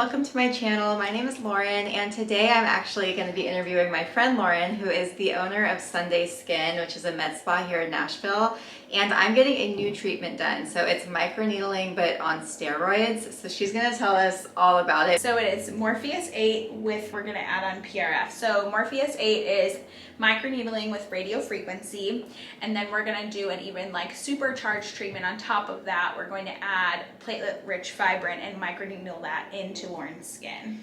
Welcome to my channel. My name is Lauren, and today I'm actually going to be interviewing my friend Lauren, who is the owner of Sunday Skin, which is a med spa here in Nashville. And I'm getting a new treatment done. So it's microneedling, but on steroids. So she's going to tell us all about it. So it is Morpheus8 with, we're going to add on PRF. So Morpheus8 is microneedling with radiofrequency, and then we're going to do an even like supercharged treatment on top of that. We're going to add Platelet Rich Fibrin and microneedle that into Lauren's skin.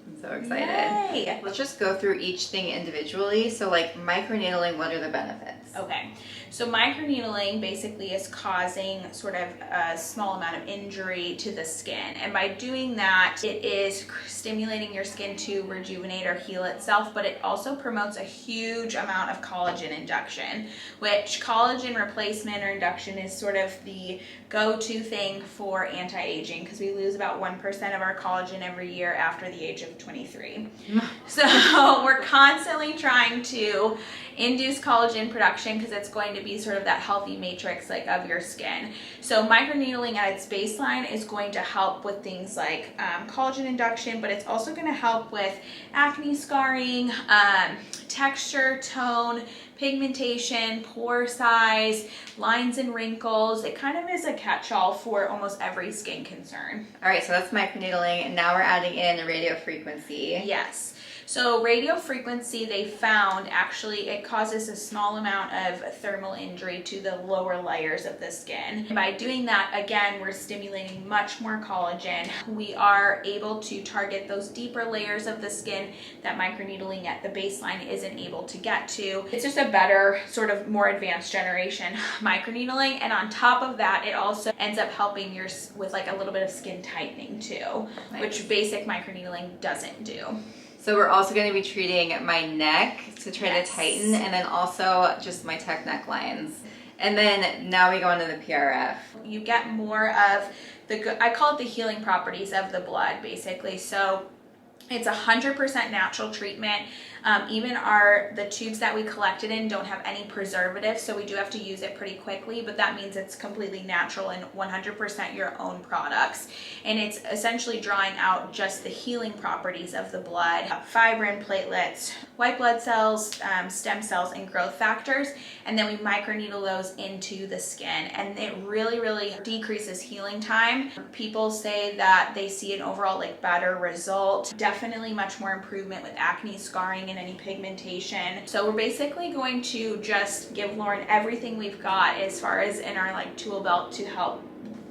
I'm so excited. Yay. Let's just go through each thing individually. So like microneedling, what are the benefits? Okay, so microneedling basically is causing sort of a small amount of injury to the skin, and by doing that it is stimulating your skin to rejuvenate or heal itself, but it also promotes a huge amount of collagen induction, which collagen replacement or induction is sort of the go-to thing for anti-aging, because we lose about 1% of our collagen every year after the age of 23. So we're constantly trying to induce collagen production because it's going to be sort of that healthy matrix like of your skin. So microneedling at its baseline is going to help with things like collagen induction, but it's also going to help with acne scarring, texture, tone, pigmentation, pore size, lines and wrinkles. It kind of is a catch-all for almost every skin concern. All right, so that's microneedling, and now we're adding in radiofrequency. Yes. So radiofrequency, they found actually it causes a small amount of thermal injury to the lower layers of the skin. By doing that, again, we're stimulating much more collagen. We are able to target those deeper layers of the skin that microneedling at the baseline isn't able to get to. It's just a better, sort of more advanced generation microneedling, and on top of that, it also ends up helping with like a little bit of skin tightening too, Nice. Which basic microneedling doesn't do. So we're also going to be treating my neck to try Yes. to tighten, and then also just my tech necklines. And then now we go into the PRF. You get more of I call it the healing properties of the blood, basically. So it's 100% natural treatment. Even the tubes that we collect it in don't have any preservatives, so we do have to use it pretty quickly, but that means it's completely natural and 100% your own products. And it's essentially drawing out just the healing properties of the blood, fibrin, platelets, white blood cells, stem cells, and growth factors, and then we microneedle those into the skin, and it really, really decreases healing time. People say that they see an overall like better result, definitely much more improvement with acne scarring and any pigmentation. So we're basically going to just give Lauren everything we've got as far as in our like tool belt to help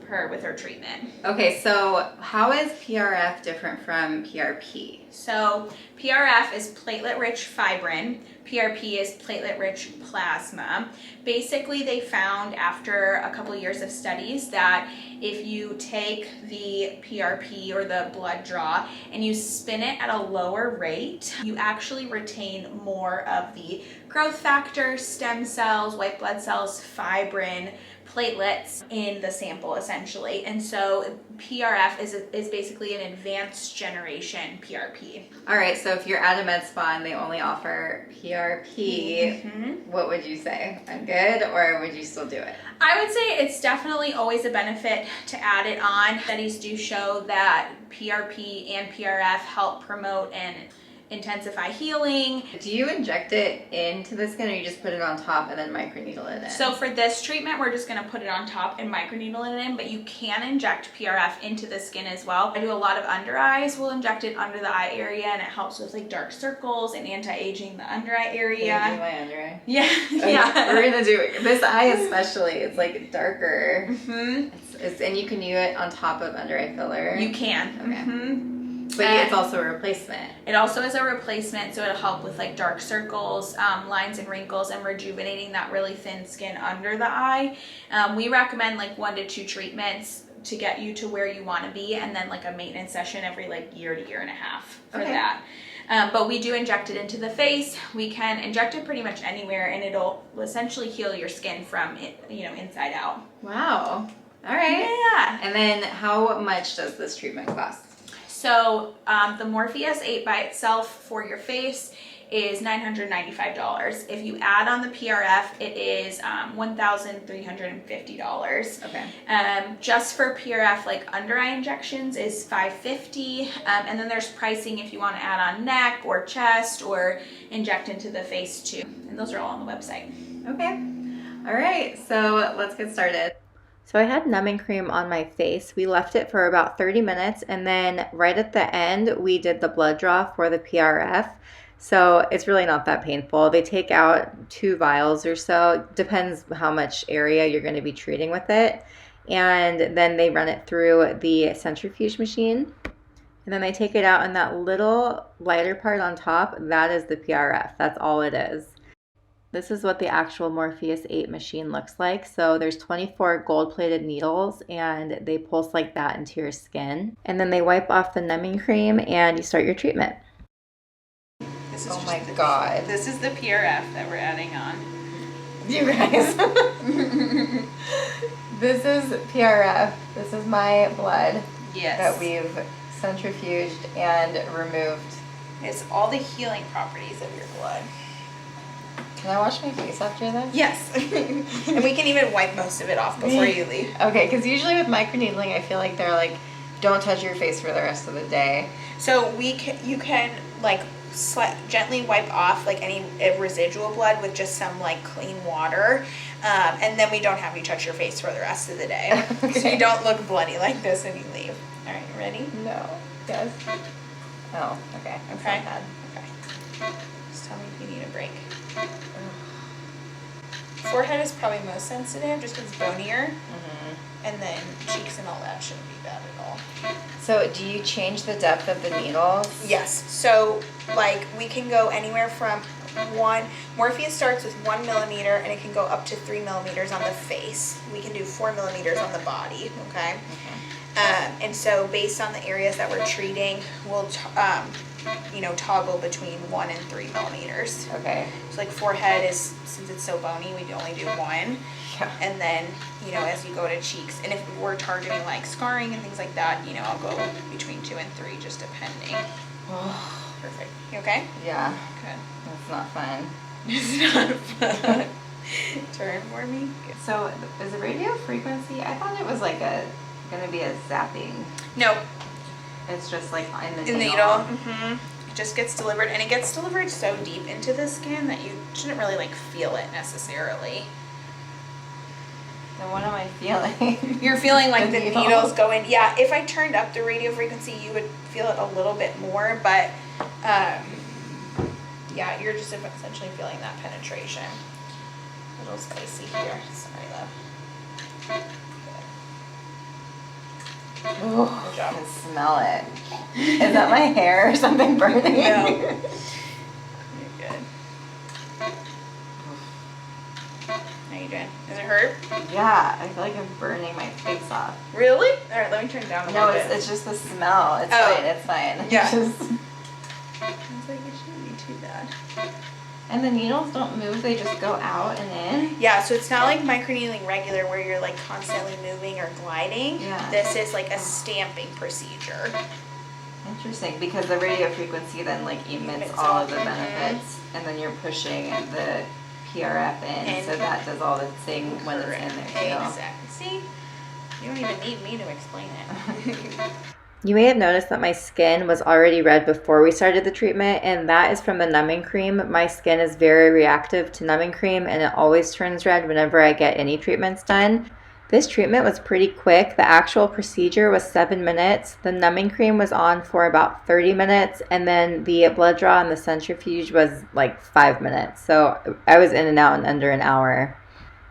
her with her treatment. Okay, so how is PRF different from PRP? So PRF is platelet rich fibrin, PRP is platelet rich plasma. Basically, they found after a couple years of studies that if you take the PRP or the blood draw and you spin it at a lower rate, you actually retain more of the growth factors, stem cells, white blood cells, fibrin, platelets in the sample essentially. And so PRF is basically an advanced generation PRP. All right, so if you're at a med spa and they only offer PRP, what would you say? I'm good, or would you still do it? I would say it's definitely always a benefit to add it on. Studies do show that PRP and PRF help promote and intensify healing. Do you inject it into the skin, or you just put it on top and then microneedle it in? So for this treatment, we're just going to put it on top and microneedle it in, but you can inject PRF into the skin as well. I do a lot of under eyes. We'll inject it under the eye area, and it helps with like dark circles and anti-aging the under eye area. Can you do my under eye? Yeah. Okay, Yeah. we're gonna do it. This eye especially, it's like darker. And you can use it on top of under eye filler. You can. Okay. But it's also a replacement. It also is a replacement, so it'll help with like dark circles, lines and wrinkles, and rejuvenating that really thin skin under the eye. We recommend like 1 to 2 treatments to get you to where you want to be, and then like a maintenance session every like year to year and a half for that. But we do inject it into the face. We can inject it pretty much anywhere, and it'll essentially heal your skin from inside out. Wow. All right. Yeah. And then how much does this treatment cost? So the Morpheus8 by itself for your face is $995. If you add on the PRF, it is $1,350. Okay. Just for PRF, like under eye injections, is $550. And then there's pricing if you want to add on neck or chest or inject into the face too. And those are all on the website. Okay. All right. So let's get started. So I had numbing cream on my face. We left it for about 30 minutes, and then right at the end, we did the blood draw for the PRF. So it's really not that painful. They take out 2 vials or so, depends how much area you're going to be treating with it. And then they run it through the centrifuge machine. And then they take it out, and that little lighter part on top, that is the PRF. That's all it is. This is what the actual Morpheus8 machine looks like. So there's 24 gold-plated needles, and they pulse like that into your skin. And then they wipe off the numbing cream, and you start your treatment. Oh my God. This is the PRF that we're adding on. You guys. This is PRF. This is my blood. Yes. That we've centrifuged and removed. It's all the healing properties of your blood. Can I wash my face after this? Yes. And we can even wipe most of it off before you leave. Okay, because usually with microneedling, I feel like they're like, don't touch your face for the rest of the day. So you can like gently wipe off like any residual blood with just some like clean water. And then we don't have you touch your face for the rest of the day. Okay. So you don't look bloody like this when you leave. All right, you ready? No. Yes. Oh, okay. That's Okay. not bad. Okay. Just tell me if you need a break. Forehead is probably most sensitive just because it's bonier. And then cheeks and all that shouldn't be bad at all. So do you change the depth of the needles? Yes. So like we can go anywhere from Morpheus starts with 1 millimeter and it can go up to 3 millimeters on the face. We can do 4 millimeters on the body. Okay. And so based on the areas that we're treating, we'll toggle between 1 and 3 millimeters. Okay. So like forehead is, since it's so bony, we only do 1. Yeah. And then, as you go to cheeks, and if we're targeting like scarring and things like that, I'll go between 2 and 3, just depending. Perfect. You okay? Yeah. Good. That's not fun. It's not fun. Turn for me. Good. So is it radio frequency? I thought it was like gonna be a zapping. No. It's just like in the needle. needle. It just gets delivered, and it gets delivered so deep into the skin that you shouldn't really like feel it necessarily. Then what am I feeling? You're feeling like the needle? needles go in. Yeah, if I turned up the radio frequency, you would feel it a little bit more, but yeah, you're just essentially feeling that penetration. A little spicy here. Sorry, love. Ooh, Good job. I can smell it. Is that my hair or something burning? No. You're good. How you doing? Does it hurt? Yeah, I feel like I'm burning my face off. Really? All right, let me turn it down a No, little bit. it's just the smell. It's Oh. fine. It's fine. Yeah. It's just... I was like, it shouldn't be too bad. And the needles don't move, they just go out and in? Yeah, so it's not like microneedling regular where you're like constantly moving or gliding. Yeah. This is like a stamping procedure. Interesting, because the radio frequency then like emits all of the benefits, and then you're pushing the PRF in, so that does all the thing when it's in there too. Exactly. See? You don't even need me to explain it. You may have noticed that my skin was already red before we started the treatment, and that is from the numbing cream. My skin is very reactive to numbing cream, and it always turns red whenever I get any treatments done. This treatment was pretty quick. The actual procedure was 7 minutes. The numbing cream was on for about 30 minutes, and then the blood draw and the centrifuge was like 5 minutes. So I was in and out in under an hour.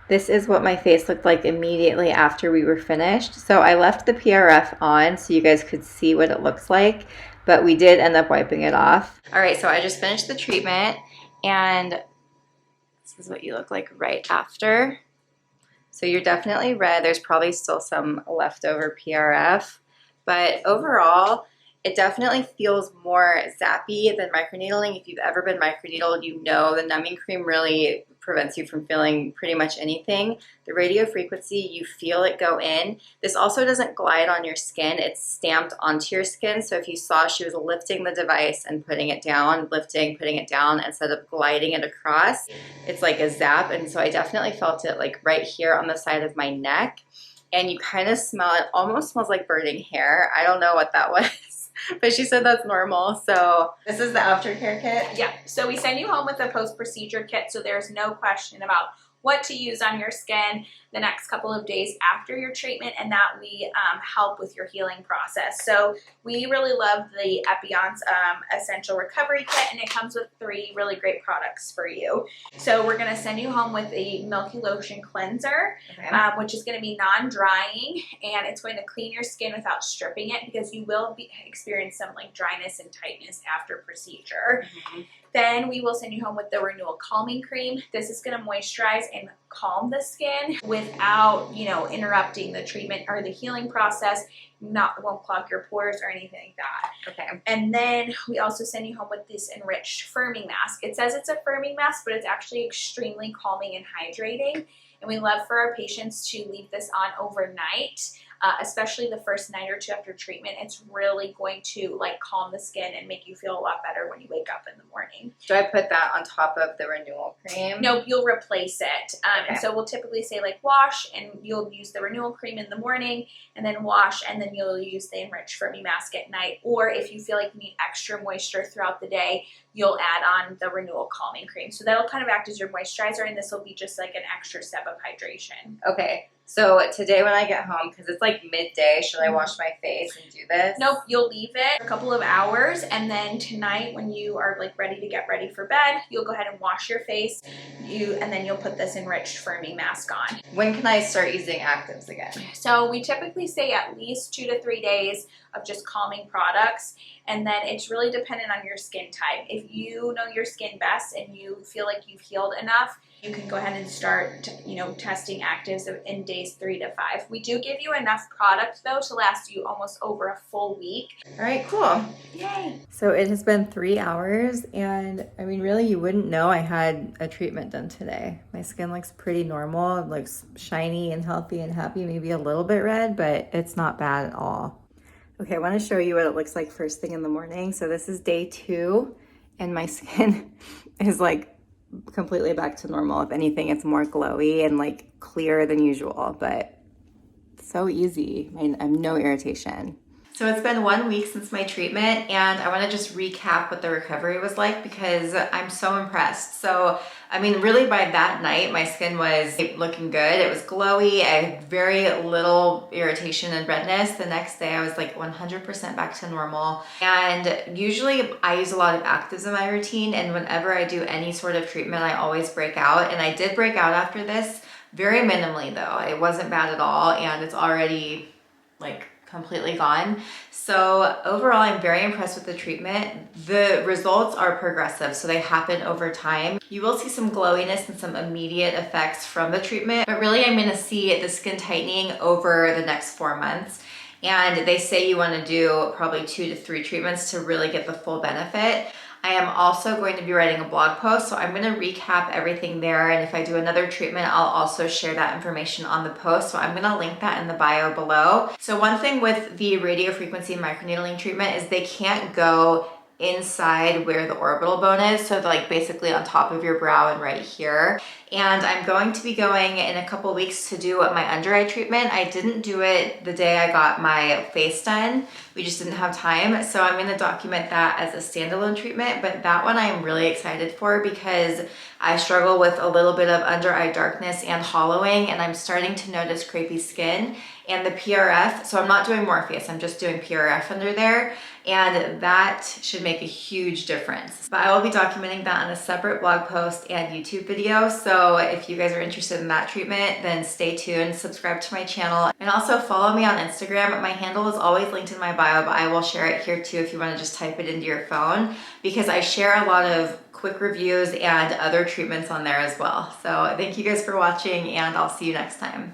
This is what my face looked like immediately after we were finished. So I left the PRF on so you guys could see what it looks like, but we did end up wiping it off. All right, so I just finished the treatment, and this is what you look like right after. So you're definitely red. There's probably still some leftover PRF, but overall, it definitely feels more zappy than microneedling. If you've ever been microneedled, you know the numbing cream really prevents you from feeling pretty much anything. The radio frequency, you feel it go in. This also doesn't glide on your skin. It's stamped onto your skin. So if you saw, she was lifting the device and putting it down, lifting, putting it down instead of gliding it across. It's like a zap. And so I definitely felt it like right here on the side of my neck. And you kind of smell it, almost smells like burning hair. I don't know what that was. But she said that's normal. So this is the Aftercare Kit. Yeah, so we send you home with a post-procedure kit, so there's no question about what to use on your skin the next couple of days after your treatment, and that we help with your healing process. So we really love the Epion's Essential Recovery Kit, and it comes with 3 really great products for you. So we're gonna send you home with a Milky Lotion Cleanser, which is gonna be non-drying, and it's going to clean your skin without stripping it, because you will experience some like dryness and tightness after procedure. Then we will send you home with the Renewal Calming Cream. This is going to moisturize and calm the skin without, you know, interrupting the treatment or the healing process. Won't clog your pores or anything like that. Okay. And then we also send you home with this Enriched Firming Mask. It says it's a firming mask, but it's actually extremely calming and hydrating. And we love for our patients to leave this on overnight. Especially the first night or 2 after treatment. It's really going to like calm the skin and make you feel a lot better when you wake up in the morning. Do I put that on top of the renewal cream? Nope, you'll replace it. Okay. And so we'll typically say like wash, and you'll use the renewal cream in the morning, and then wash, and then you'll use the Enriched Firming Mask at night. Or if you feel like you need extra moisture throughout the day, you'll add on the Renewal Calming Cream. So that'll kind of act as your moisturizer, and this will be just like an extra step of hydration. Okay. So today when I get home, because it's like midday, should I wash my face and do this? Nope, you'll leave it for a couple of hours, and then tonight when you are like ready to get ready for bed, you'll go ahead and wash your face, and then you'll put this Enriched Firming Mask on. When can I start using actives again? So we typically say at least 2 to 3 days of just calming products, and then it's really dependent on your skin type. If you know your skin best and you feel like you've healed enough, you can go ahead and start, you know, testing actives in days 3 to 5. We do give you enough product though to last you almost over a full week. All right, cool. Yay! So it has been 3 hours, and I mean, really, you wouldn't know I had a treatment done today. My skin looks pretty normal. It looks shiny and healthy and happy, maybe a little bit red, but it's not bad at all. Okay, I want to show you what it looks like first thing in the morning. So this is day 2, and my skin is like completely back to normal. If anything, it's more glowy and like clearer than usual, but so easy. I have no irritation. So it's been 1 week since my treatment, and I want to just recap what the recovery was like because I'm so impressed. So, I mean, really by that night, my skin was looking good. It was glowy. I had very little irritation and redness. The next day, I was like 100% back to normal. And usually I use a lot of actives in my routine, and whenever I do any sort of treatment, I always break out. And I did break out after this, very minimally though. It wasn't bad at all, and it's already like completely gone. So overall, I'm very impressed with the treatment. The results are progressive, so they happen over time. You will see some glowiness and some immediate effects from the treatment, but really I'm gonna see the skin tightening over the next 4 months. And they say you wanna do probably 2 to 3 treatments to really get the full benefit. I am also going to be writing a blog post, so I'm gonna recap everything there, and if I do another treatment, I'll also share that information on the post, so I'm gonna link that in the bio below. So one thing with the radiofrequency microneedling treatment is they can't go inside where the orbital bone is, so like basically on top of your brow and right here. And I'm going to be going in a couple weeks to do my under eye treatment. I didn't do it the day I got my face done. We just didn't have time. So I'm gonna document that as a standalone treatment, but that one I'm really excited for because I struggle with a little bit of under eye darkness and hollowing, and I'm starting to notice crepey skin. And the PRF, so I'm not doing Morpheus, I'm just doing PRF under there, and that should make a huge difference. But I will be documenting that on a separate blog post and YouTube video, so if you guys are interested in that treatment, then stay tuned, subscribe to my channel, and also follow me on Instagram. My handle is always linked in my bio, but I will share it here too if you want to just type it into your phone, because I share a lot of quick reviews and other treatments on there as well. So thank you guys for watching, and I'll see you next time.